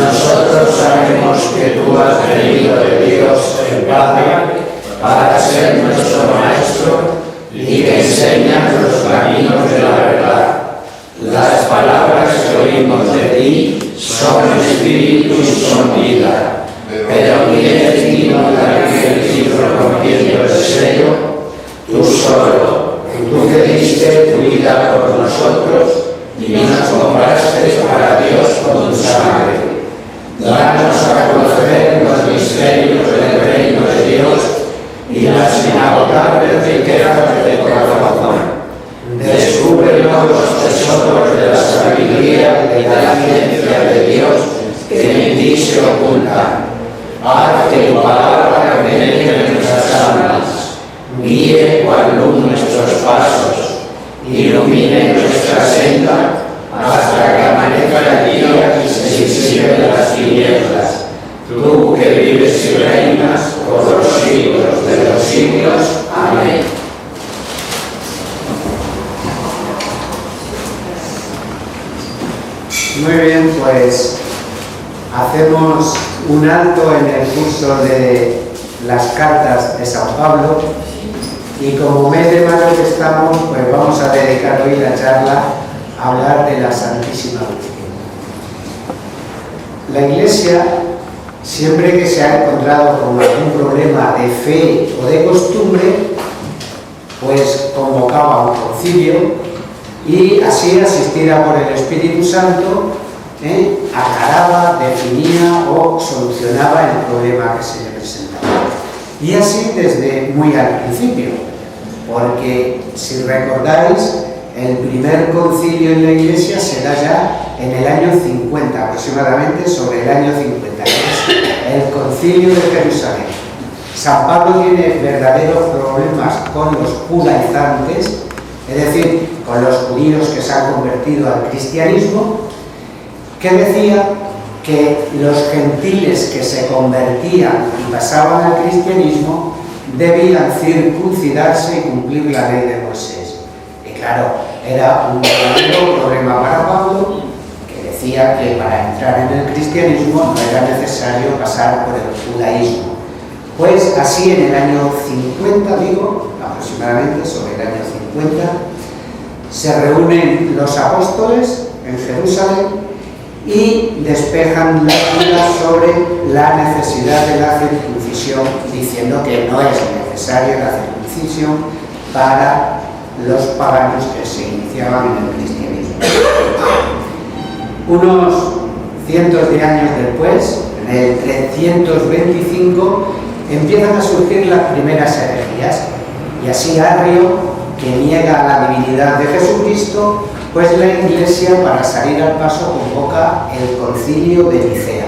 Nosotros sabemos que tú has venido de Dios el Padre para ser nuestro Maestro y que enseñas los caminos de la verdad. Las palabras que oímos de ti son espíritu y son vida. Pero ni es digno de abrir el libro rompiendo el sello, tú solo, tú que diste tu vida por nosotros y nos compraste para Dios con tu sangre. Danos a conocer los misterios del reino de Dios y las inagotables riquezas de tu corazón. Descúbrenos los tesoros de la sabiduría y de la ciencia de Dios que en ti se ocultan. Haz que tu palabra penetre en nuestras almas, guíe cual luz nuestros pasos, ilumine nuestra senda hasta que amanezca el día y se disipen las tinieblas. Tú que vives y reinas por los siglos de los siglos. Amén. Muy bien, pues hacemos un alto en el curso de las cartas de San Pablo y como mes de mayo que estamos, pues vamos a dedicar hoy la charla a hablar de la Santísima Virgen. La Iglesia, siempre que se ha encontrado con algún problema de fe o de costumbre, pues convocaba un concilio y así, asistida por el Espíritu Santo, aclaraba, definía o solucionaba el problema que se le presentaba. Y así desde muy al principio, porque si recordáis, el primer concilio en la Iglesia se da ya en el año 50, aproximadamente sobre el año 50, que es el concilio de Jerusalén. San Pablo tiene verdaderos problemas con los judaizantes, es decir, con los judíos que se han convertido al cristianismo, que decía que los gentiles que se convertían y pasaban al cristianismo debían circuncidarse y cumplir la ley de Moisés. Y claro, era un verdadero problema para Pablo, que decía que para entrar en el cristianismo no era necesario pasar por el judaísmo. Pues así en el año 50, digo, aproximadamente sobre el año 50, se reúnen los apóstoles en Jerusalén y despejan las dudas sobre la necesidad de la circuncisión, diciendo que no es necesaria la circuncisión para los paganos que se iniciaban en el cristianismo. Unos cientos de años después, en el 325, empiezan a surgir las primeras herejías, y así Arrio, que niega la divinidad de Jesucristo, pues la Iglesia, para salir al paso, convoca el concilio de Nicea.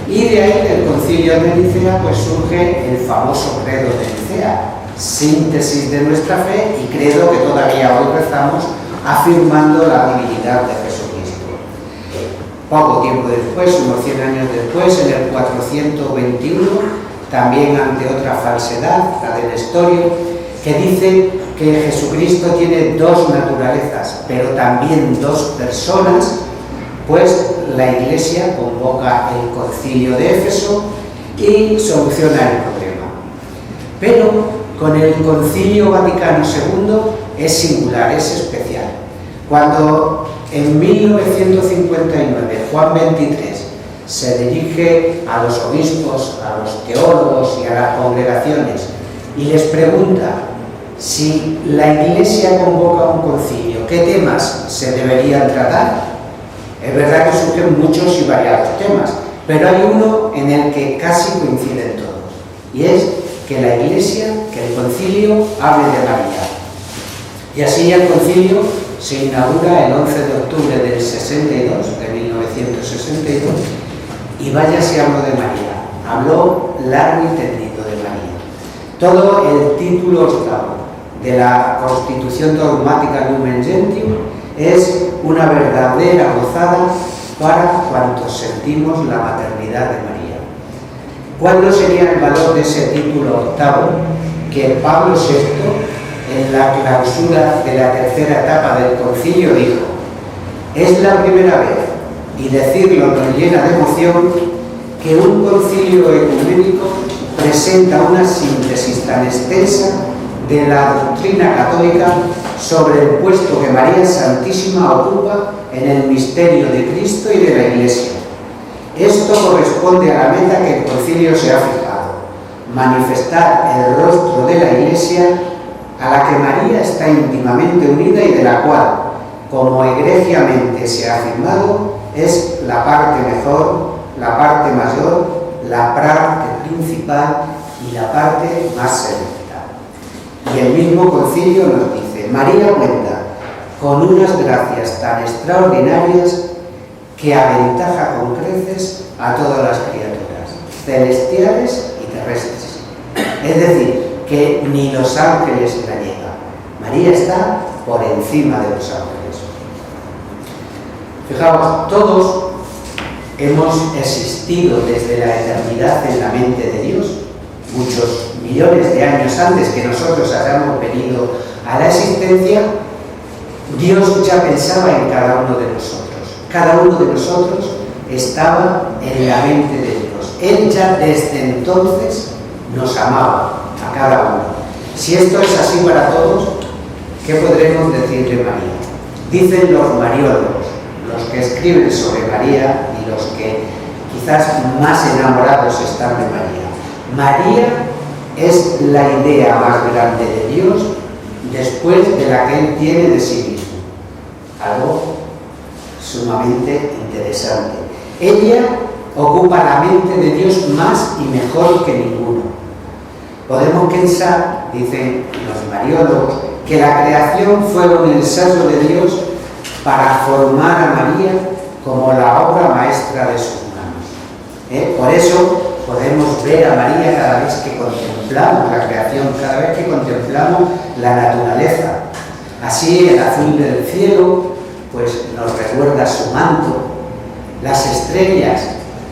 Y de ahí, del concilio de Nicea, pues surge el famoso credo de Nicea, síntesis de nuestra fe y credo que todavía hoy rezamos, afirmando la divinidad de Jesucristo. Poco tiempo después, unos 100 años después, en el 421, también ante otra falsedad, la de Nestorio, que dice que Jesucristo tiene dos naturalezas, pero también dos personas, pues la Iglesia convoca el concilio de Éfeso y soluciona el problema. Pero con el concilio Vaticano II es singular, es especial. Cuando en 1959 Juan XXIII se dirige a los obispos, a los teólogos y a las congregaciones y les pregunta si la Iglesia convoca un concilio, ¿qué temas se deberían tratar? Es verdad que surgen muchos y variados temas, pero hay uno en el que casi coinciden todos, y es que la Iglesia, que el concilio hable de María. Y así el concilio se inaugura el 11 de octubre del 62, de 1962, y vaya si habló de María. Habló largo y tendido de María. Todo el título octavo de la Constitución Dogmática Lumen Gentium es una verdadera gozada para cuantos sentimos la maternidad de María. ¿Cuál no sería el valor de ese título octavo que Pablo VI, en la clausura de la tercera etapa del concilio, dijo: es la primera vez y decirlo nos llena de emoción, que un concilio ecuménico presenta una síntesis tan extensa de la doctrina católica sobre el puesto que María Santísima ocupa en el misterio de Cristo y de la Iglesia. Esto corresponde a la meta que el concilio se ha fijado: manifestar el rostro de la Iglesia, a la que María está íntimamente unida y de la cual, como egregiamente se ha afirmado, es la parte mejor, la parte mayor, la parte principal y la parte más selecta. Y el mismo concilio nos dice: María cuenta con unas gracias tan extraordinarias que aventaja con creces a todas las criaturas, celestiales y terrestres. Es decir, que ni los ángeles la llegan. María está por encima de los ángeles. Fijaos, todos hemos existido desde la eternidad en la mente de Dios, muchos millones de años antes que nosotros hayamos venido a la existencia. Dios ya pensaba en cada uno de nosotros. Cada uno de nosotros estaba en la mente de Dios. Él ya desde entonces nos amaba a cada uno. Si esto es así para todos, ¿qué podremos decir de María? Dicen los mariólogos, los que escriben sobre María y los que quizás más enamorados están de María: María es la idea más grande de Dios después de la que Él tiene de sí mismo. Algo sumamente interesante. Ella ocupa la mente de Dios más y mejor que ninguno. Podemos pensar, dicen los mariólogos, que la creación fue un ensayo de Dios para formar a María como la obra maestra de sus manos. Por eso podemos ver a María cada vez que contemplamos la creación, cada vez que contemplamos la naturaleza. Así el azul del cielo pues nos recuerda su manto, las estrellas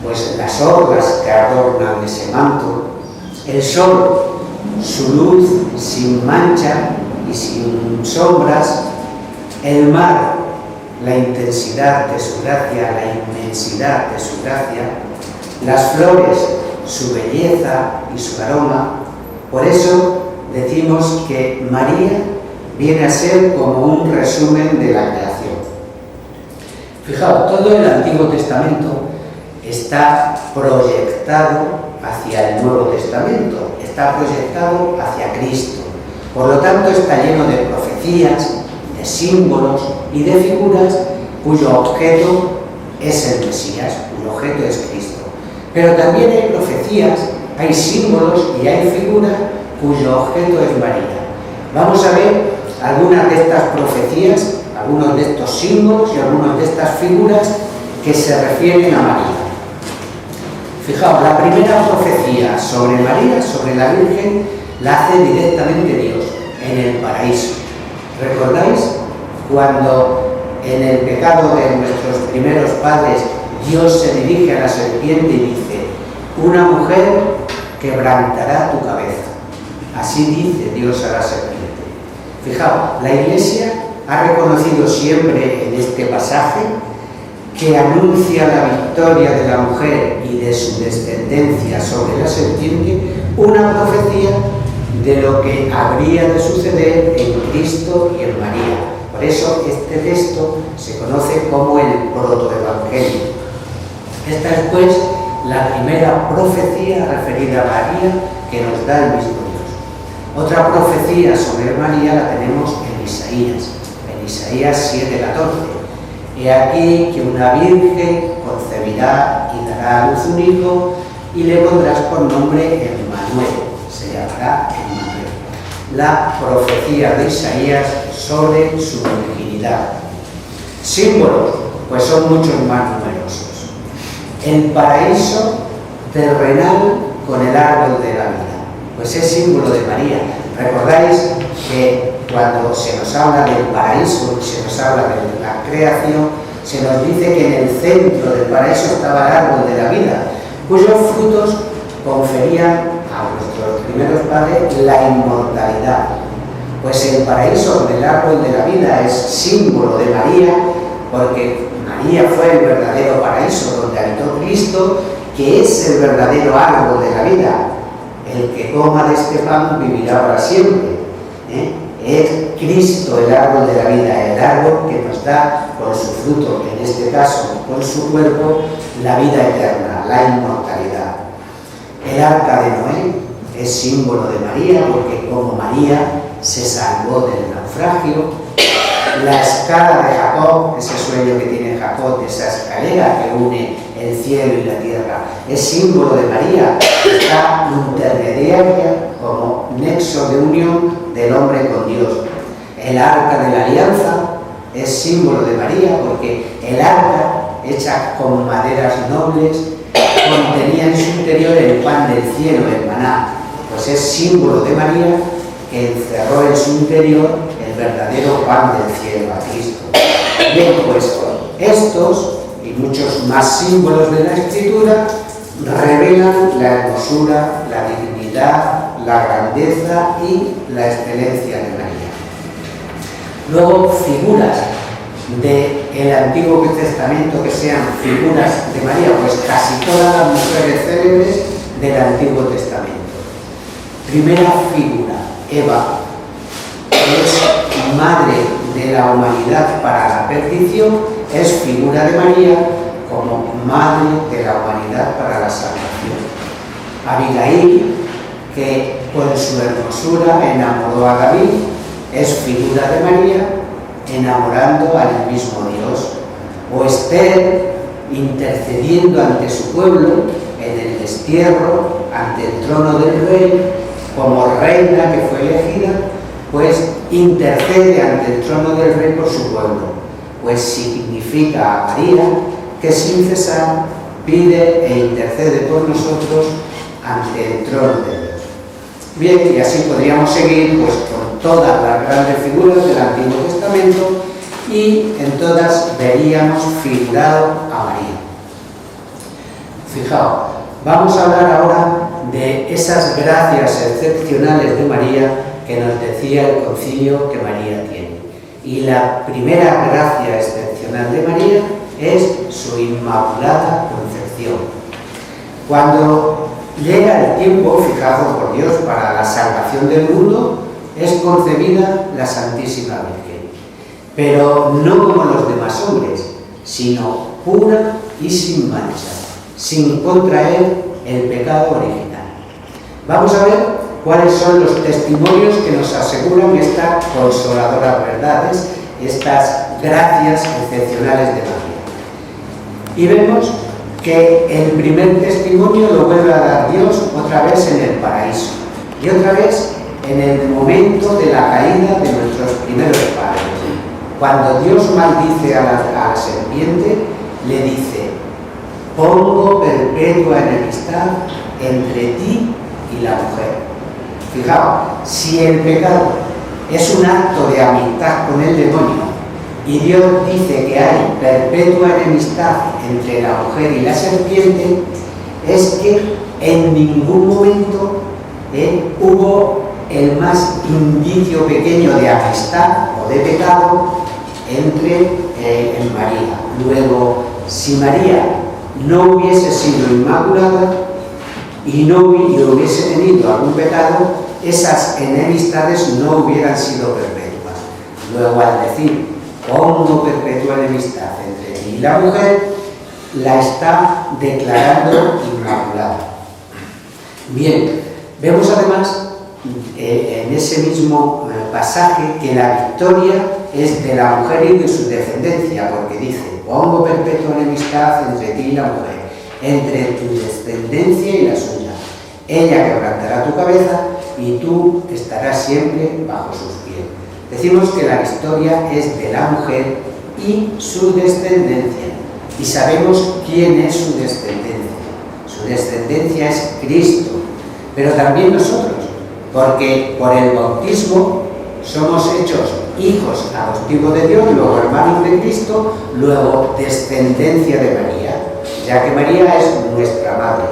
pues las orlas que adornan ese manto, el sol, su luz sin mancha y sin sombras, el mar, la intensidad de su gracia, la inmensidad de su gracia, las flores, su belleza y su aroma. Por eso decimos que María viene a ser como un resumen de la creación. Fijaos, todo el Antiguo Testamento está proyectado hacia el Nuevo Testamento, está proyectado hacia Cristo. Por lo tanto, está lleno de profecías, de símbolos y de figuras cuyo objeto es el Mesías, cuyo objeto es Cristo. Pero también hay profecías, hay símbolos y hay figuras cuyo objeto es María. Vamos a ver algunas de estas profecías, algunos de estos símbolos y algunas de estas figuras que se refieren a María. Fijaos, la primera profecía sobre María, sobre la Virgen, la hace directamente Dios en el paraíso. ¿Recordáis cuando en el pecado de nuestros primeros padres Dios se dirige a la serpiente y dice: una mujer quebrantará tu cabeza? Así dice Dios a la serpiente. Fijaos, la Iglesia ha reconocido siempre en este pasaje que anuncia la victoria de la mujer y de su descendencia sobre la serpiente, una profecía de lo que habría de suceder en Cristo y en María. Por eso este texto se conoce como el protoevangelio. Esta es pues la primera profecía referida a María que nos da el mismo Dios. Otra profecía sobre María la tenemos en Isaías 7:14. He aquí que una virgen concebirá y dará a luz un hijo y le pondrás por nombre Emmanuel, se llamará Emmanuel. La profecía de Isaías sobre su virginidad. Símbolos, pues son muchos más numerosos. El paraíso terrenal con el árbol de la vida, pues es símbolo de María. ¿Recordáis que cuando se nos habla del paraíso, se nos habla de la creación, se nos dice que en el centro del paraíso estaba el árbol de la vida, cuyos frutos conferían a nuestros primeros padres la inmortalidad? Pues el paraíso del árbol de la vida es símbolo de María, porque María fue el verdadero paraíso donde habitó Cristo, que es el verdadero árbol de la vida. El que coma de este pan vivirá para siempre. Es Cristo el árbol de la vida, el árbol que nos da con su fruto, en este caso con su cuerpo, la vida eterna, la inmortalidad. El arca de Noé es símbolo de María, porque como María se salvó del naufragio. La escala de Jacob, ese sueño que tiene Jacob, esa escalera que une el cielo y la tierra, es símbolo de María, está intermediaria como nexo de unión del hombre con Dios. El arca de la alianza es símbolo de María, porque el arca, hecha con maderas nobles, contenía en su interior el pan del cielo, el maná. Pues es símbolo de María, que encerró en su interior el verdadero pan del cielo, a Cristo. Bien, pues estos y muchos más símbolos de la Escritura revelan la hermosura, la dignidad, la grandeza y la excelencia de María. Luego, figuras del Antiguo Testamento que sean figuras de María, pues casi todas las mujeres célebres del Antiguo Testamento. Primera figura, Eva, es madre de la humanidad para la perdición, es figura de María como madre de la humanidad para la salvación. Abigail, que con su hermosura enamoró a David, es figura de María enamorando al mismo Dios. O Esther, intercediendo ante su pueblo en el destierro, ante el trono del rey, como reina que fue elegida, pues intercede ante el trono del rey por su pueblo, pues significa a María que sin cesar pide e intercede por nosotros ante el trono de Dios. Bien, y así podríamos seguir pues con todas las grandes figuras del Antiguo Testamento, y en todas veríamos figurado a María. Fijaos, vamos a hablar ahora de esas gracias excepcionales de María que nos decía el concilio que María tiene. Y la primera gracia excepcional de María es su inmaculada concepción. Cuando llega el tiempo fijado por Dios para la salvación del mundo, es concebida la Santísima Virgen, pero no como los demás hombres, sino pura y sin mancha, sin contraer el pecado original. Vamos a ver cuáles son los testimonios que nos aseguran estas consoladoras verdades, estas gracias excepcionales de María. Y vemos que el primer testimonio lo vuelve a dar Dios otra vez en el paraíso, y otra vez en el momento de la caída de nuestros primeros padres. Cuando Dios maldice a la serpiente, le dice: pongo perpetua enemistad entre ti y la mujer. Fijaos, si el pecado es un acto de amistad con el demonio y Dios dice que hay perpetua enemistad entre la mujer y la serpiente, es que en ningún momento hubo el más indicio pequeño de amistad o de pecado entre María. Luego, si María no hubiese sido inmaculada y no hubiese tenido algún pecado, esas enemistades no hubieran sido perpetuas. Luego, al decir pongo perpetua enemistad entre ti y la mujer, la está declarando inmaculada. Bien, vemos además en ese mismo pasaje que la victoria es de la mujer y de su descendencia, porque dice: pongo perpetua enemistad entre ti y la mujer, entre tu descendencia y la suya. Ella quebrantará tu cabeza y tú estarás siempre bajo sus pies. Decimos que la victoria es de la mujer y su descendencia, y sabemos quién es su descendencia. Su descendencia es Cristo, pero también nosotros, porque por el bautismo somos hechos hijos adoptivos de Dios, luego hermanos de Cristo, luego descendencia de María, ya que María es nuestra madre.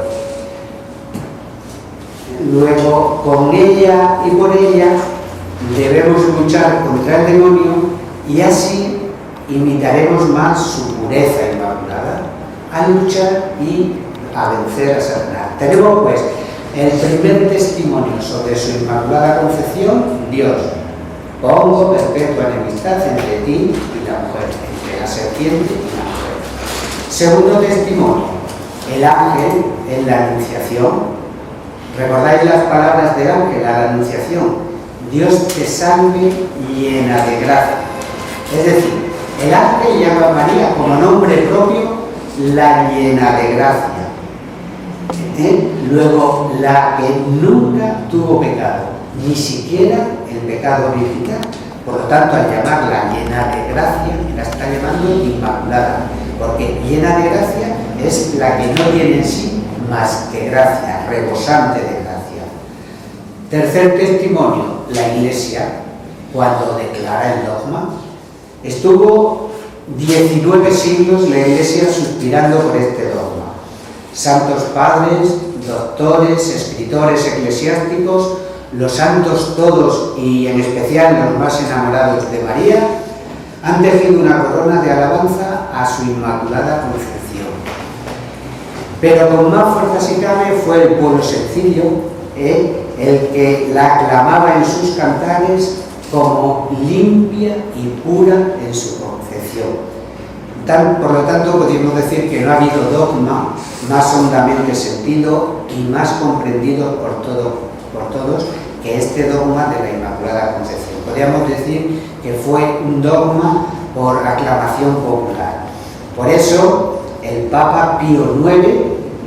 Luego, con ella y por ella debemos luchar contra el demonio, y así imitaremos más su pureza inmaculada al luchar y a vencer a Satanás. Tenemos pues el primer testimonio sobre su inmaculada concepción: Dios: pongo perpetua enemistad entre ti y la mujer, entre la serpiente y la mujer. Segundo testimonio, el ángel en la Anunciación. ¿Recordáis las palabras del ángel a la Anunciación? Dios te salve llena de gracia. Es decir, el ángel llama a María como nombre propio la llena de gracia. Luego, la que nunca tuvo pecado, ni siquiera el pecado original. Por lo tanto, al llamarla llena de gracia, la está llamando inmaculada, porque llena de gracia es la que no tiene en sí más que gracia, rebosante de gracia. Tercer testimonio, la Iglesia, cuando declara el dogma. Estuvo 19 siglos la Iglesia suspirando por este dogma. Santos padres, doctores, escritores eclesiásticos, los santos todos y en especial los más enamorados de María, han tejido una corona de alabanza a su inmaculada concepción. Pero con más fuerza si cabe fue el pueblo sencillo el que la aclamaba en sus cantares como limpia y pura en su concepción. Por lo tanto, podemos decir que no ha habido dogma más hondamente sentido y más comprendido por todos que este dogma de la Inmaculada Concepción. Podríamos decir que fue un dogma por aclamación popular. Por eso, el Papa Pío IX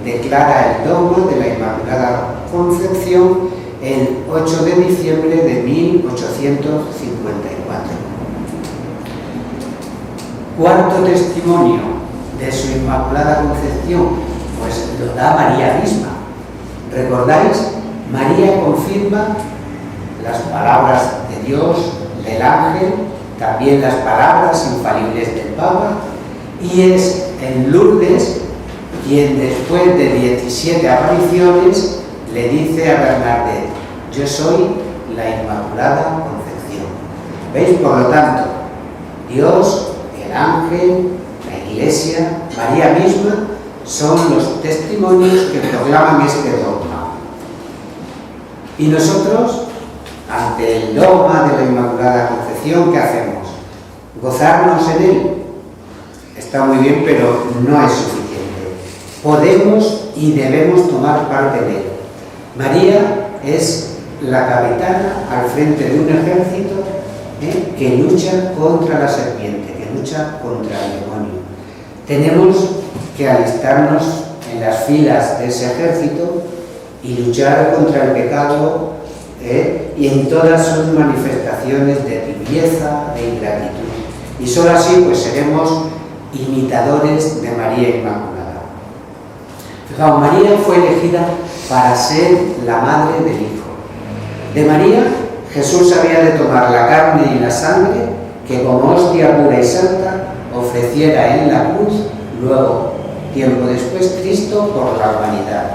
declara el dogma de la Inmaculada Concepción el 8 de diciembre de 1854. Cuarto testimonio de su Inmaculada Concepción, pues lo da María misma. ¿Recordáis? María confirma las palabras de Dios, del ángel, también las palabras infalibles del Papa, y es en Lourdes quien después de 17 apariciones le dice a Bernadette: yo soy la Inmaculada Concepción. ¿Veis? Por lo tanto, Dios, el ángel, la Iglesia, María misma, son los testimonios que proclaman este dogma. Y nosotros, ante el dogma de la Inmaculada Concepción, ¿qué hacemos? ¿Gozarnos en él? Está muy bien, pero no es suficiente. Podemos y debemos tomar parte de él. María es la capitana al frente de un ejército que lucha contra la serpiente, que lucha contra el demonio. Tenemos que alistarnos en las filas de ese ejército y luchar contra el pecado y en todas sus manifestaciones de tibieza, de ingratitud. Y solo así pues seremos imitadores de María Inmaculada. Fijaos, María fue elegida para ser la madre del Hijo. De María, Jesús había de tomar la carne y la sangre que como hostia pura y santa ofreciera en la cruz, luego, tiempo después, Cristo por la humanidad.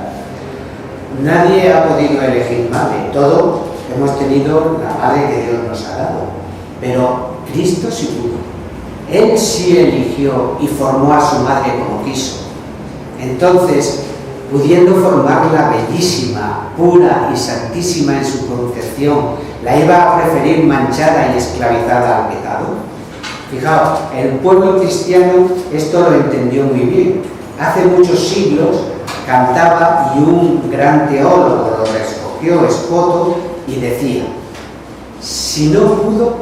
Nadie ha podido elegir madre, todos hemos tenido la madre que Dios nos ha dado, pero Cristo sí pudo. Él sí eligió y formó a su madre como quiso. Entonces, pudiendo formarla bellísima, pura y santísima en su concepción, ¿la iba a preferir manchada y esclavizada al pecado? Fijaos, el pueblo cristiano esto lo entendió muy bien. Hace muchos siglos cantaba y un gran teólogo lo recogió escoto y decía: si no pudo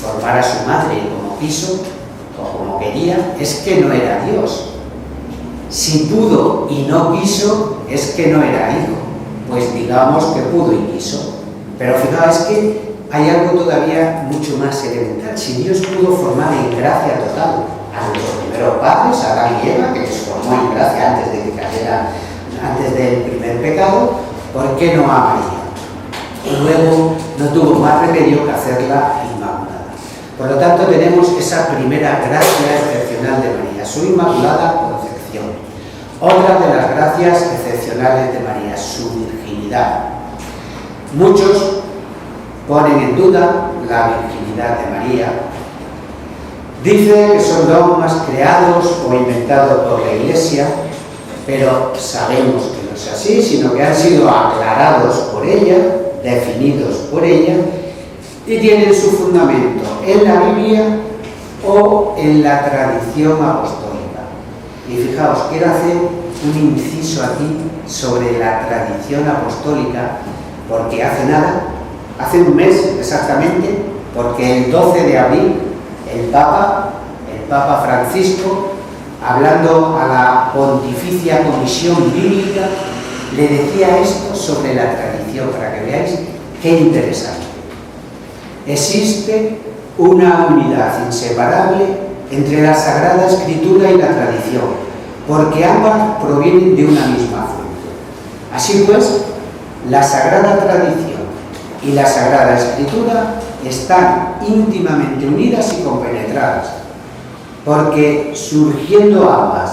formar a su madre como quiso o como quería, es que no era Dios. Si pudo y no quiso, es que no era hijo. Pues digamos que pudo y quiso. Pero fijaos, es que hay algo todavía mucho más elemental. Si Dios pudo formar en gracia total a los primeros padres, a Adán y Eva, que les formó en gracia antes de que cayera, antes del primer pecado, ¿por qué no a María? Y luego no tuvo más remedio que hacerla inmaculada. Por lo tanto, tenemos esa primera gracia excepcional de María, su Inmaculada Concepción. Otra de las gracias excepcionales de María, su virginidad. Muchos ponen en duda la virginidad de María Dice que son dogmas creados o inventados por la Iglesia, pero sabemos que no es así, sino que han sido aclarados por ella, definidos por ella, y tienen su fundamento en la Biblia o en la tradición apostólica. Y fijaos, quiero hacer un inciso aquí sobre la tradición apostólica, porque hace un mes exactamente, porque el 12 de abril el Papa Francisco, hablando a la Pontificia Comisión Bíblica, le decía esto sobre la tradición, para que veáis qué interesante. Existe una unidad inseparable entre la Sagrada Escritura y la tradición, porque ambas provienen de una misma fuente. Así pues, la Sagrada Tradición y la Sagrada Escritura están íntimamente unidas y compenetradas, porque surgiendo ambas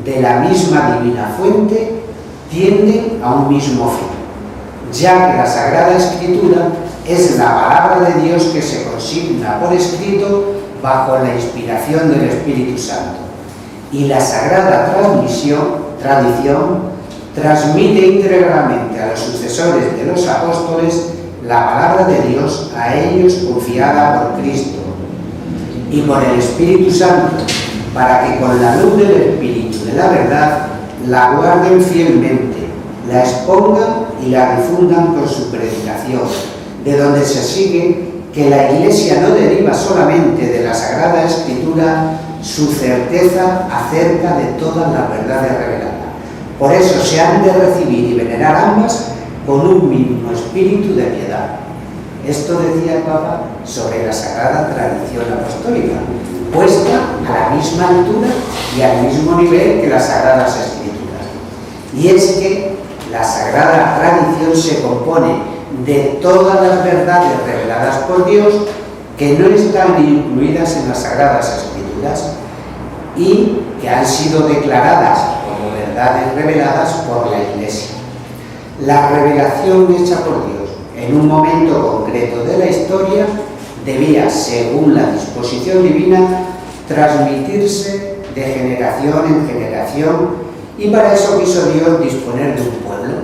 de la misma divina fuente, tienden a un mismo fin, ya que la Sagrada Escritura es la palabra de Dios que se consigna por escrito bajo la inspiración del Espíritu Santo, y la Sagrada Tradición transmite íntegramente a los sucesores de los apóstoles la palabra de Dios a ellos confiada por Cristo y por el Espíritu Santo, para que con la luz del Espíritu de la verdad la guarden fielmente, la expongan y la difundan con su predicación, de donde se sigue que la Iglesia no deriva solamente de la Sagrada Escritura su certeza acerca de todas las verdades reveladas. Por eso se han de recibir y venerar ambas con un mismo espíritu de piedad. Esto decía el Papa sobre la Sagrada Tradición Apostólica, puesta a la misma altura y al mismo nivel que las Sagradas Escrituras. Y es que la Sagrada Tradición se compone de todas las verdades reveladas por Dios que no están incluidas en las Sagradas Escrituras y que han sido declaradas como verdades reveladas por la Iglesia. La revelación hecha por Dios en un momento concreto de la historia debía, según la disposición divina, transmitirse de generación en generación, y para eso quiso Dios disponer de un pueblo,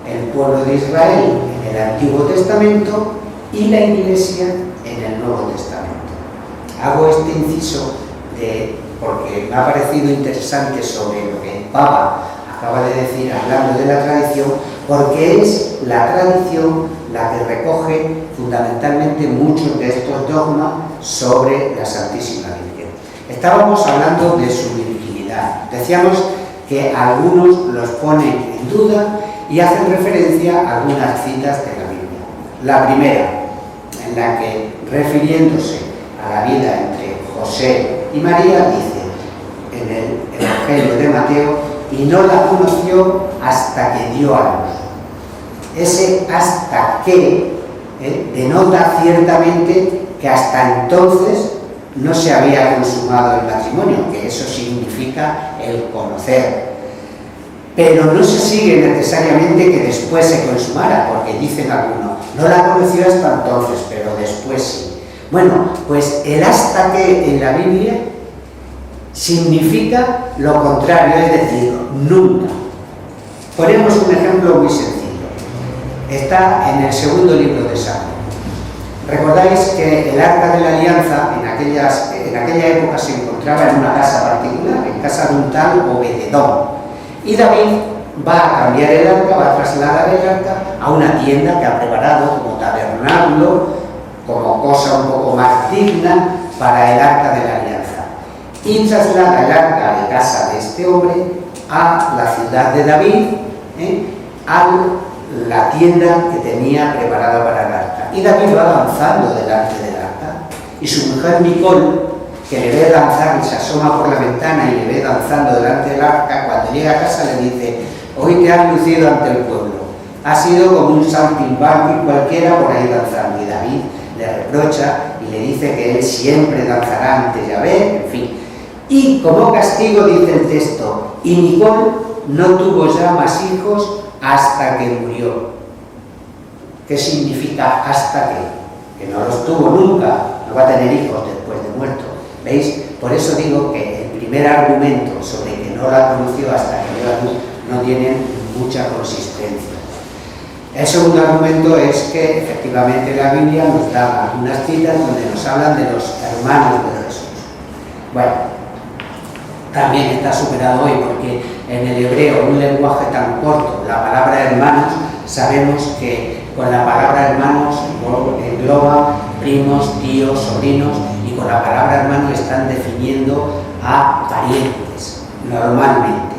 el pueblo de Israel en el Antiguo Testamento y la Iglesia en el Nuevo Testamento. Hago este inciso porque me ha parecido interesante sobre lo que el Papa acaba de decir hablando de la tradición, porque es la tradición la que recoge fundamentalmente muchos de estos dogmas sobre la Santísima Virgen. Estábamos hablando de su virginidad. Decíamos que algunos los ponen en duda y hacen referencia a algunas citas de la Biblia. La primera, en la que, refiriéndose a la vida entre José y María, dice en el Evangelio de Mateo: y no la conoció hasta que dio a luz. Ese hasta que denota ciertamente que hasta entonces no se había consumado el matrimonio, que eso significa el conocer. Pero no se sigue necesariamente que después se consumara, porque dicen algunos, no la conoció hasta entonces, pero después sí. Bueno, pues el hasta que en la Biblia significa lo contrario, es decir, nunca. Ponemos un ejemplo muy sencillo. Está en el segundo libro de Samuel. Recordáis que el Arca de la Alianza en aquella época se encontraba en una casa particular, en casa de un tal Obededón. Y David va a cambiar el arca, va a trasladar el arca a una tienda que ha preparado como tabernáculo, como cosa un poco más digna para el Arca de la Alianza. Y traslada el arca de casa de este hombre a la ciudad de David, a la tienda que tenía preparada para el arca. Y David va avanzando delante del arca, y su mujer Micol, que le ve danzar y se asoma por la ventana y le ve danzando delante del arca, cuando llega a casa le dice: hoy te has lucido ante el pueblo, has sido como un saltimbanqui cualquiera por ahí danzando. Y David le reprocha y le dice que él siempre danzará ante Yahvé, en fin. Y como castigo dice el texto: y Micol no tuvo ya más hijos hasta que murió. ¿Qué significa hasta que? Que no los tuvo nunca, no va a tener hijos después de muerto. ¿Veis? Por eso digo que el primer argumento sobre que no la conoció hasta que dio a luz no tiene mucha consistencia. El segundo argumento es que efectivamente la Biblia nos da algunas citas donde nos hablan de los hermanos de Jesús. Bueno, también está superado hoy porque en el hebreo, un lenguaje tan corto, la palabra hermanos, sabemos que con la palabra hermanos engloba primos, tíos, sobrinos, y con la palabra hermano están definiendo a parientes, normalmente.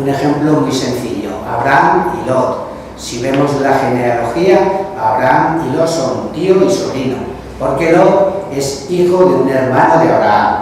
Un ejemplo muy sencillo, Abraham y Lot. Si vemos la genealogía, Abraham y Lot son tío y sobrino, porque Lot es hijo de un hermano de Abraham.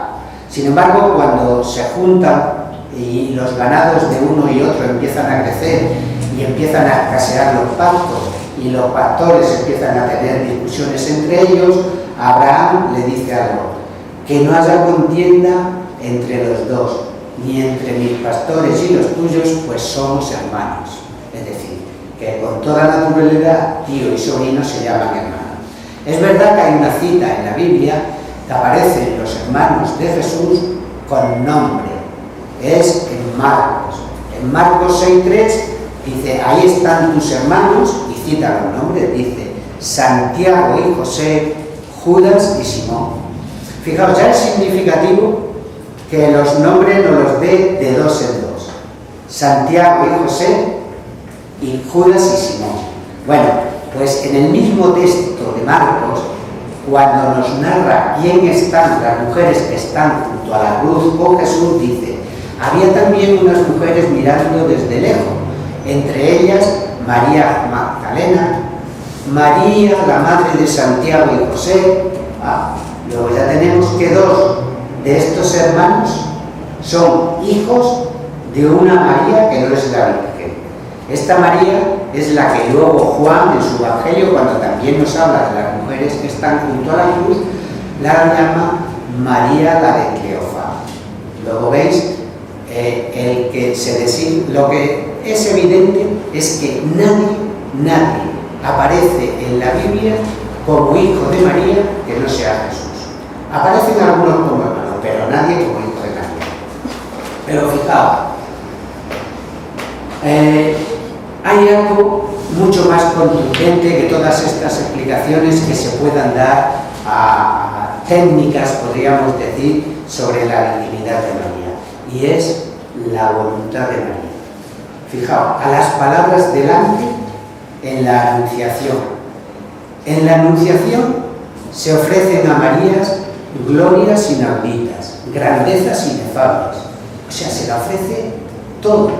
Sin embargo, cuando se juntan y los ganados de uno y otro empiezan a crecer y empiezan a escasear los pastos y los pastores empiezan a tener discusiones entre ellos, Abraham le dice a Lot: que no haya contienda entre los dos, ni entre mis pastores y los tuyos, pues somos hermanos. Es decir, que con toda naturalidad tío y sobrino se llaman hermanos. Es verdad que hay una cita en la Biblia que aparecen los hermanos de Jesús con nombre. Es en Marcos. En Marcos 6:3 dice: ahí están tus hermanos, y cita los nombres, dice Santiago y José, Judas y Simón. Fijaos, ya es significativo que los nombres nos los dé de dos en dos. Santiago y José y Judas y Simón. Bueno, pues en el mismo texto de Marcos, cuando nos narra quién están las mujeres que están junto a la cruz con Jesús, dice: había también unas mujeres mirando desde lejos, entre ellas María Magdalena, María, la madre de Santiago y José. Luego ya tenemos que dos de estos hermanos son hijos de una María que no es la Virgen. Esta María es la que luego Juan en su Evangelio, cuando también nos habla de las mujeres que están junto a la cruz, la llama María la de Cleofás. Luego veis, lo que es evidente es que nadie aparece en la Biblia como hijo de María que no sea Jesús. Aparecen algunos como hermanos, pero nadie como hijo de María. Pero fijaos, hay algo mucho más contundente que todas estas explicaciones que se puedan dar a técnicas, podríamos decir, sobre la divinidad de María, y es la voluntad de María. Fijaos, a las palabras del ángel en la Anunciación. En la Anunciación se ofrecen a María glorias inauditas, grandezas inefables. O sea, se le ofrece todo.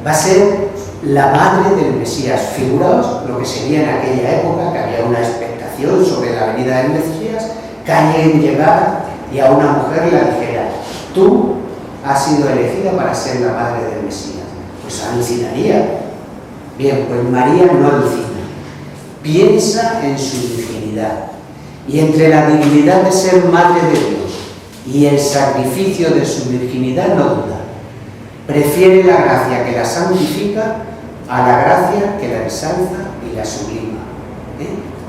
Va a ser la madre del Mesías. Figuraos lo que sería en aquella época, que había una expectación sobre la venida del Mesías, que alguien llegara y a una mujer la dijera: tú has sido elegida para ser la madre del Mesías. Pues alucinaría. Bien, pues María no alucina. Piensa en su virginidad. Y entre la dignidad de ser madre de Dios y el sacrificio de su virginidad no duda. Prefiere la gracia que la santifica a la gracia que la ensalza y la sublima.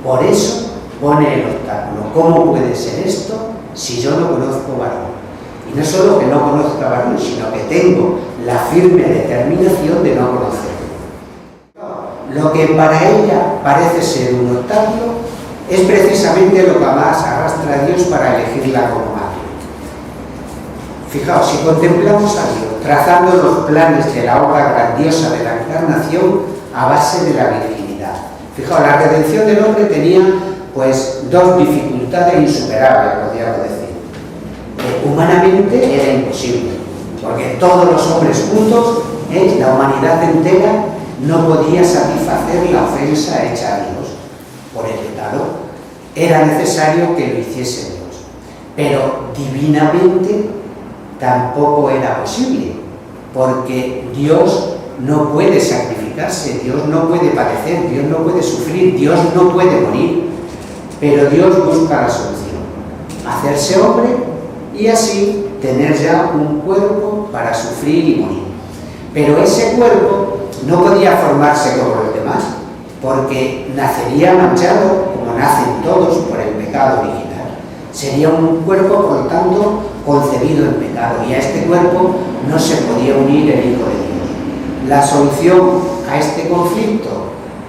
Por eso pone el obstáculo. ¿Cómo puede ser esto si yo no conozco varón? Y no solo que no conozca varón, sino que tengo la firme determinación de no conocerlo. Lo que para ella parece ser un obstáculo es precisamente lo que más arrastra a Dios para elegirla como madre. Fijaos, si contemplamos a Dios trazando los planes de la obra grandiosa de la encarnación a base de la virginidad. Fijaos, la redención del hombre tenía pues dos dificultades insuperables, podríamos decir. Humanamente era imposible, porque todos los hombres juntos, la humanidad entera, no podía satisfacer la ofensa hecha a Dios por el pecado. Era necesario que lo hiciese Dios, pero divinamente tampoco era posible, porque Dios no puede sacrificarse, Dios no puede padecer, Dios no puede sufrir, Dios no puede morir, pero Dios busca la solución: hacerse hombre y así tener ya un cuerpo para sufrir y morir. Pero ese cuerpo no podía formarse como los demás, porque nacería manchado, como nacen todos, por el pecado original. Sería un cuerpo, por lo tanto, concebido en pecado, y a este cuerpo no se podía unir el Hijo de Dios. La solución a este conflicto,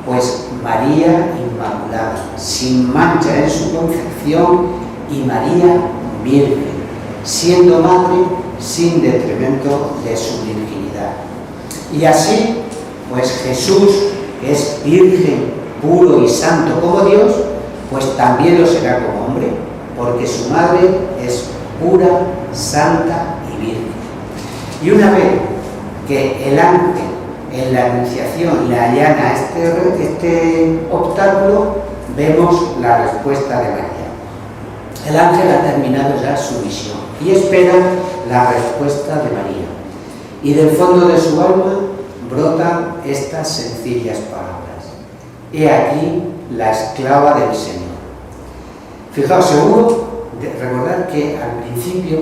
pues María Inmaculada, sin mancha en su concepción, y María Virgen, siendo madre sin detrimento de su virginidad. Y así, pues Jesús, que es virgen, puro y santo como Dios, pues también lo será como hombre, porque su madre es pura, santa y virgen. Y una vez que el ángel en la Anunciación le allana este obstáculo, vemos la respuesta de María. El ángel ha terminado ya su misión y espera la respuesta de María. Y del fondo de su alma brotan estas sencillas palabras: he aquí la esclava del Señor. Fijaos, seguro de recordar que al principio,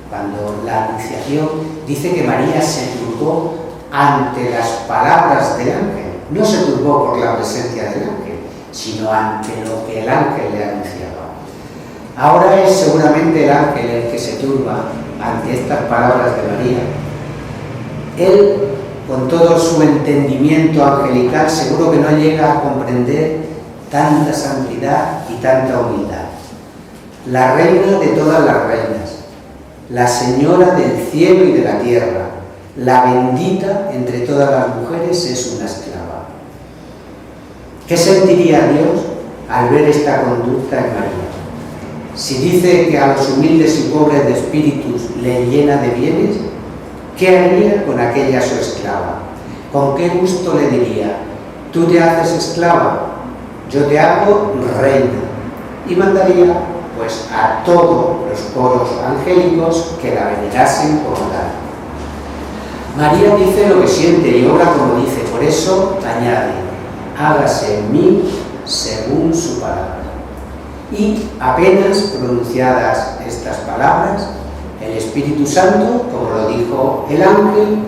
cuando la Anunciación dice que María se turbó ante las palabras del ángel, no se turbó por la presencia del ángel, sino ante lo que el ángel le anunciaba. Ahora es seguramente el ángel el que se turba ante estas palabras de María. Él, con todo su entendimiento angelical, seguro que no llega a comprender tanta santidad y tanta humildad. La reina de todas las reinas, la señora del cielo y de la tierra, la bendita entre todas las mujeres, es una esclava. ¿Qué sentiría Dios al ver esta conducta en María? Si dice que a los humildes y pobres de espíritus le llena de bienes, ¿qué haría con aquella su esclava? ¿Con qué gusto le diría: tú te haces esclava, yo te hago reina? Y mandaría pues a todos los coros angélicos que la venerasen como tal. María dice lo que siente y obra como dice, por eso añade: hágase en mí según su palabra. Y apenas pronunciadas estas palabras, el Espíritu Santo, como lo dijo el ángel,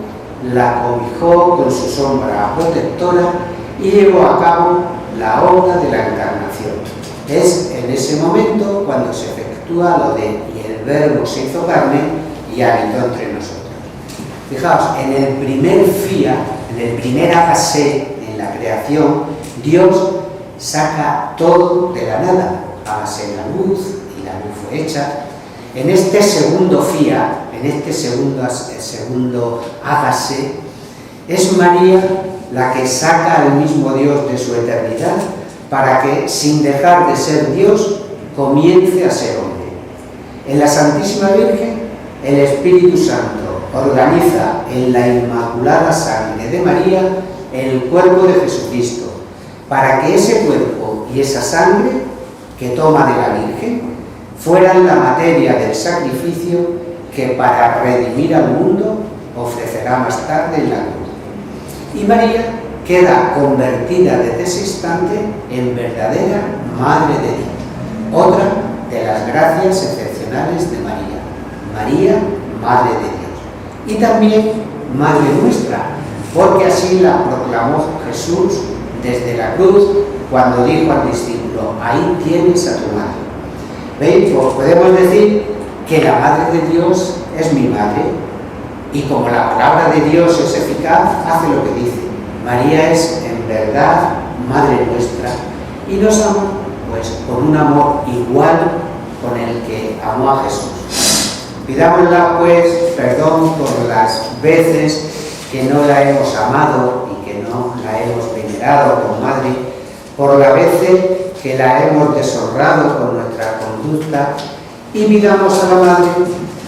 la cobijó con su sombra protectora y llevó a cabo la obra de la encarnación. Es en ese momento cuando se efectúa lo de y el Verbo se hizo carne y habitó entre nosotros. Fijaos, en el primer fiat, en el primer hágase en la creación, Dios saca todo de la nada. Hágase la luz, y la luz fue hecha. En este segundo fiat, en este segundo hágase, es María la que saca al mismo Dios de su eternidad para que, sin dejar de ser Dios, comience a ser hombre. En la Santísima Virgen, el Espíritu Santo organiza en la Inmaculada Sangre de María el cuerpo de Jesucristo, para que ese cuerpo y esa sangre que toma de la Virgen fueran la materia del sacrificio que para redimir al mundo ofrecerá más tarde en la cruz. Y María queda convertida desde ese instante en verdadera Madre de Dios. Otra de las gracias excepcionales de María. María, Madre de Dios. Y también Madre nuestra, porque así la proclamó Jesús desde la cruz cuando dijo al discípulo: ahí tienes a tu madre. ¿Veis? Pues podemos decir que la Madre de Dios es mi madre, y como la palabra de Dios es eficaz, hace lo que dice. María es en verdad Madre nuestra y nos ama pues con un amor igual con el que amó a Jesús. Pidámosla pues perdón por las veces que no la hemos amado y que no la hemos venerado como madre, por las veces que la hemos deshonrado con nuestra conducta, y pidamos a la Madre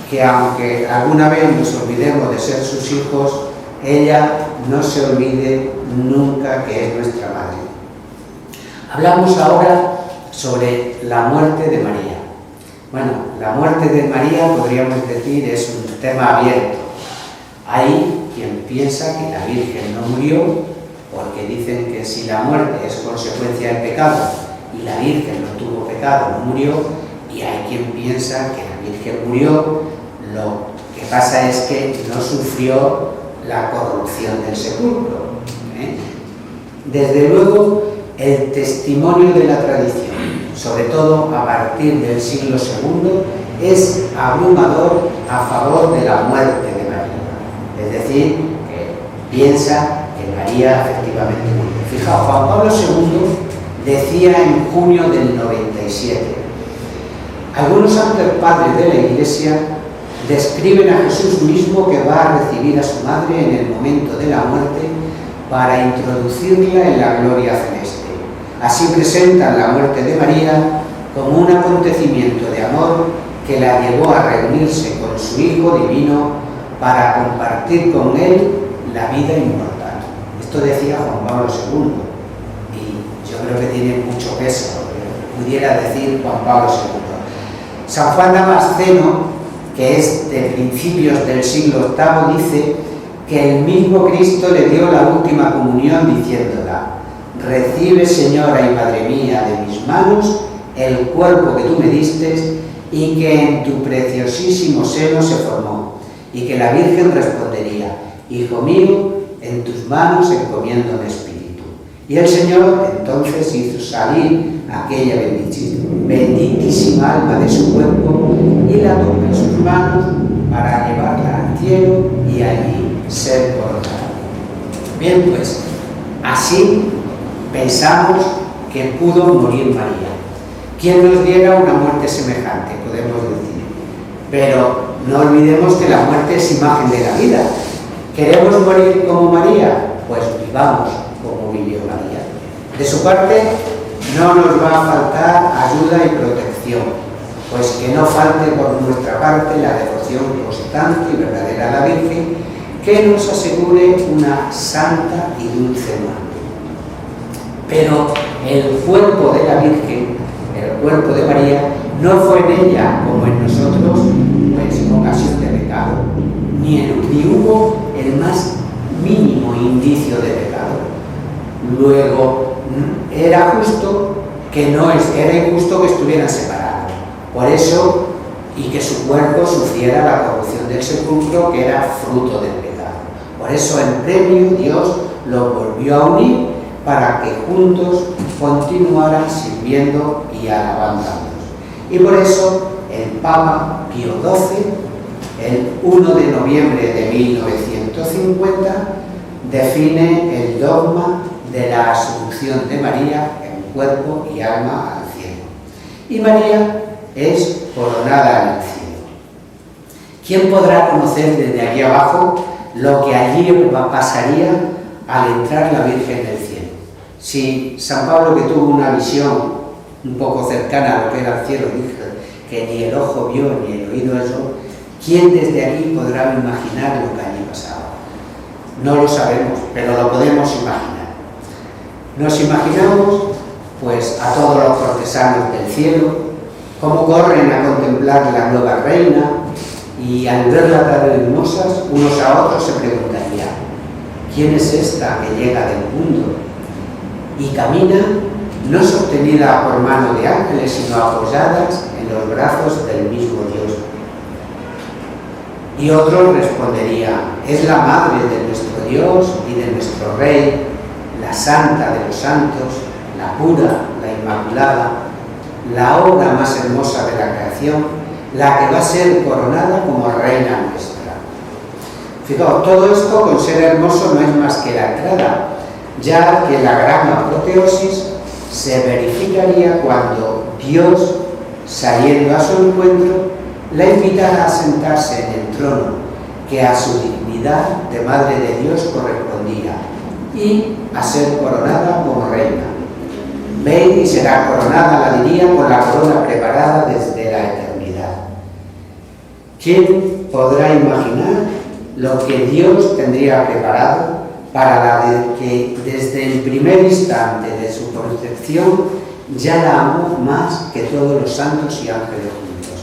que, aunque alguna vez nos olvidemos de ser sus hijos, ella no se olvide nunca que es nuestra Madre. Hablamos ahora sobre la muerte de María. Bueno, la muerte de María, podríamos decir, es un tema abierto. Hay quien piensa que la Virgen no murió, porque dicen que si la muerte es consecuencia del pecado y la Virgen no tuvo pecado, no murió, y hay quien piensa que la Virgen murió, lo que pasa es que no sufrió la corrupción del sepulcro. Desde luego, el testimonio de la tradición sobre todo a partir del siglo II, es abrumador a favor de la muerte de María. Es decir, que piensa que María efectivamente murió. Fijaos, Juan Pablo II decía en junio del 97: algunos santos padres de la Iglesia describen a Jesús mismo que va a recibir a su madre en el momento de la muerte para introducirla en la gloria celeste. Así presentan la muerte de María como un acontecimiento de amor que la llevó a reunirse con su Hijo Divino para compartir con él la vida inmortal. Esto decía Juan Pablo II, y yo creo que tiene mucho peso, pudiera decir Juan Pablo II. San Juan Damasceno, que es de principios del siglo VIII, dice que el mismo Cristo le dio la última comunión diciéndola: recibe, Señora y Madre mía, de mis manos el cuerpo que tú me diste y que en tu preciosísimo seno se formó. Y que la Virgen respondería: Hijo mío, en tus manos encomiendo mi espíritu. Y el Señor entonces hizo salir aquella benditísima alma de su cuerpo y la tomó en sus manos para llevarla al cielo y allí ser coronada. Bien, pues así pensamos que pudo morir María. ¿Quién nos diera una muerte semejante? Podemos decir. Pero no olvidemos que la muerte es imagen de la vida. ¿Queremos morir como María? Pues vivamos como vivió María. De su parte, no nos va a faltar ayuda y protección, pues que no falte por nuestra parte la devoción constante y verdadera a la Virgen, que nos asegure una santa y dulce muerte. Pero el cuerpo de la Virgen, el cuerpo de María, no fue en ella, como en nosotros, pues ocasión de pecado, ni hubo el más mínimo indicio de pecado. Luego, era injusto que estuvieran separados. Por eso, y que su cuerpo sufriera la corrupción del sepulcro, que era fruto del pecado. Por eso, en premio, Dios los volvió a unir para que juntos continuaran sirviendo y alabando a Dios. Y por eso, el Papa Pío XII, el 1 de noviembre de 1950, define el dogma de la asunción de María en cuerpo y alma al cielo. Y María es coronada en el cielo. ¿Quién podrá conocer desde aquí abajo lo que allí pasaría al entrar la Virgen en el cielo? Si San Pablo, que tuvo una visión un poco cercana a lo que era el cielo, dijo que ni el ojo vio ni el oído oyó, ¿quién desde aquí podrá imaginar lo que allí pasaba? No lo sabemos, pero lo podemos imaginar. Nos imaginamos, pues, a todos los cortesanos del cielo, cómo corren a contemplar la nueva reina, y al verla tan hermosas, unos a otros se preguntarían: ¿quién es esta que llega del mundo? Y camina, no sostenida por mano de ángeles, sino apoyadas en los brazos del mismo Dios. Y otros responderían: es la madre de nuestro Dios y de nuestro Rey, la santa de los santos, la pura, la inmaculada, la obra más hermosa de la creación, la que va a ser coronada como reina nuestra. Fijaos, todo esto con ser hermoso no es más que la entrada, ya que la gran apoteosis se verificaría cuando Dios, saliendo a su encuentro, la invitara a sentarse en el trono que a su dignidad de Madre de Dios correspondía y a ser coronada como reina. Ven y será coronada, la diría, con la corona preparada desde la eternidad. ¿Quién podrá imaginar lo que Dios tendría preparado para la que desde el primer instante de su concepción ya la amó más que todos los santos y ángeles juntos?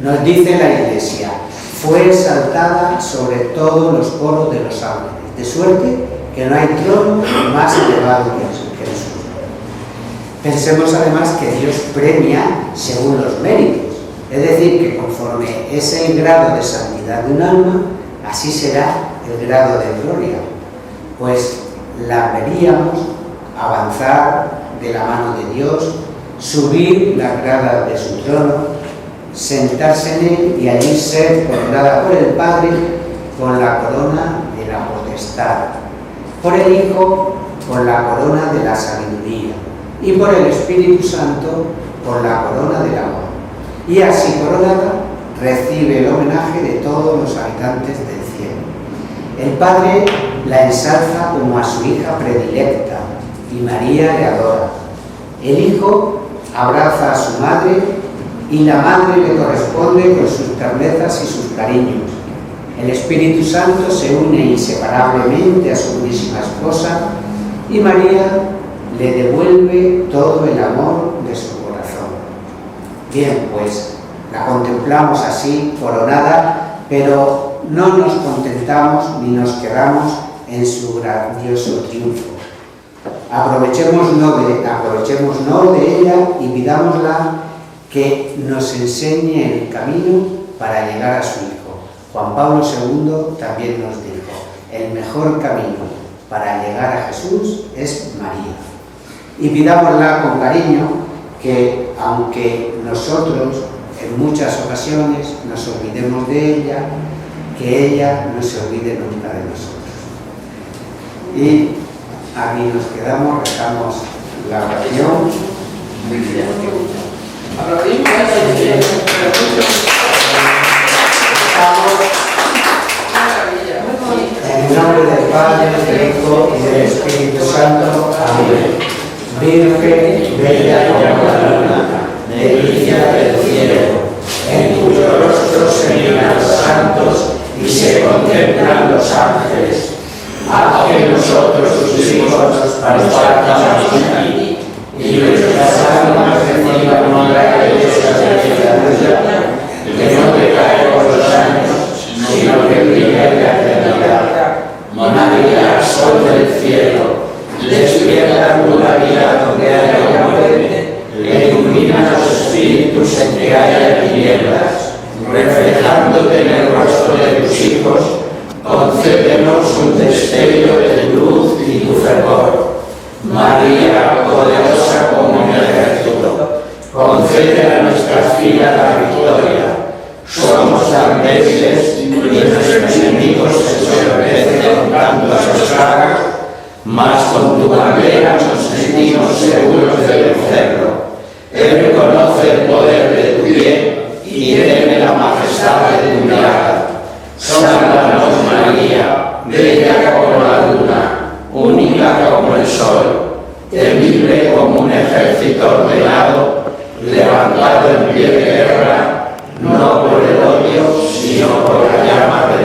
Nos dice la Iglesia: fue exaltada sobre todos los coros de los ángeles, de suerte que no hay trono más elevado que el suyo. Pensemos además que Dios premia según los méritos, es decir, que conforme es el grado de santidad de un alma, así será el grado de gloria, pues la veríamos avanzar de la mano de Dios subir las gradas de su trono, sentarse en él y allí ser coronada por el Padre con la corona de la potestad, por el Hijo con la corona de la sabiduría y por el Espíritu Santo con la corona del amor. Y así coronada recibe el homenaje de todos los habitantes del cielo. El Padre la ensalza como a su hija predilecta y María le adora. El Hijo abraza a su madre y la madre le corresponde con sus ternezas y sus cariños. El Espíritu Santo se une inseparablemente a su purísima esposa y María le devuelve todo el amor de su corazón. Bien, pues la contemplamos así, coronada, pero no nos contentamos ni nos quedamos en su grandioso triunfo. Aprovechémonos de ella y pidámosla que nos enseñe el camino para llegar a su Hijo. Juan Pablo II también nos dijo, el mejor camino para llegar a Jesús es María. Y pidámosla con cariño que, aunque nosotros en muchas ocasiones nos olvidemos de ella, que ella no se olvide nunca de nosotros. Y aquí nos quedamos, rezamos la oración. Muy bien. Aplaudimos. En el nombre del Padre, del Hijo y del Espíritu Santo. Amén. Virgen, bella como la luna, delicia del cielo, en cuyo rostro se miran los santos y se contemplan los ángeles. Haz que nosotros, tus hijos, nos partamos aquí y nuestras almas reciban honra de Dios que no te cae por los años, sino que brilla en la eternidad. María, sol del cielo, despierta tu vida donde haya muerte, ilumina los espíritus en que haya tinieblas, reflejándote en el rostro de tus hijos, concédenos un destello de tu luz y tu fervor. María, poderosa como un ejército, concede a nuestras filas la victoria. Somos tan débiles y nuestros enemigos se sobrepecen tanto nos hagan, mas con tu bandera nos sentimos seguros de vencerlo. Él conoce el poder de tu bien y teme la majestad de tu mirada. Sálvanos, María, bella como la luna, única como el sol, temible como un ejército ordenado, levantado en pie de guerra, no por el odio, sino por la llama